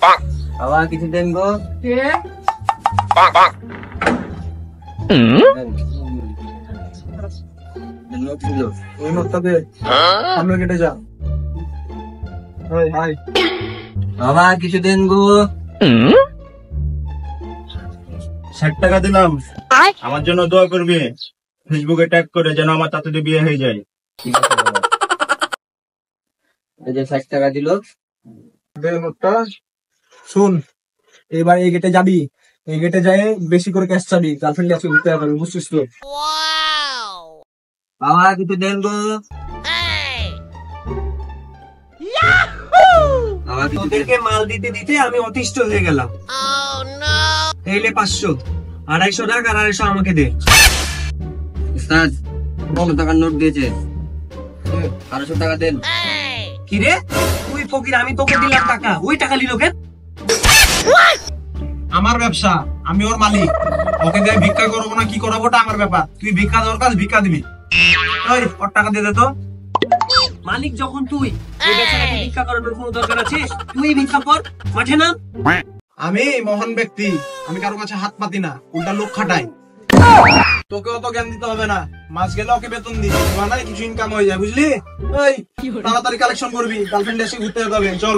বাবা কিছু দেন গো। ওই নোটটা দে, সামনে কেটে যা। বাবা কিছু দেন গো। 60 টাকা দিলাম, আমার জন্য দোয়া করবি, ফেসবুকে ট্যাগ করে যেন আমার তাড়াতাড়ি বিয়ে হয়ে যায়। ঠিক আছে বাবা। এই যে 60 টাকা দিল। দে নোটটা। শুন, এবার এই গেটে যাবি, এই গেটে যাই বেশি করে ক্যাশ চাবি, গার্লফ্রেন্ড আজকে ঘুরতে যাবে, বুঝছিস তো? বাবা কিছু দেন গো। বাবা কিছু দেন। তোদেরকে মাল দিতে দিতে আমি অতিষ্ঠ হয়ে গেলাম। এইলে 500, 250 টাকা আর 250 আমাকে দে। উস্তাদ 100 টাকার নোট দিয়েছে, 1200 টাকা দেন। কি রে তুই ফকির, আমি তোকে দিলাম টাকা, ওই টাকা নিল কেন? আমার ব্যবসা, আমি ওর মালিক, ওকে দিয়ে ভিক্ষা করবো না কি করাবো ওটা আমার ব্যাপার। তুই ভিক্ষা দরকার ভিক্ষা দিবি, ওই ওর টাকা দিয়ে দে তো। মালিক যখন তুই, এই বেচারাকে ভিক্ষা করানোর কোনো দরকার আছে? তুই ভিক্ষা কর, মাঠে নাম। আমি মহান ব্যক্তি, আমি কারো কাছে হাত পাতি না, উল্টা লোক খাটাই। তোকে অত জ্ঞান দিতে হবে না, মাস গেলে ওকে বেতন দিই, বানায় কিছু ইনকাম হয়ে যায়, বুঝলি? ওই তাড়াতাড়ি কালেকশন করবি, গার্লফ্রেন্ড এসে ঘুরতে যেতে হবে, চল।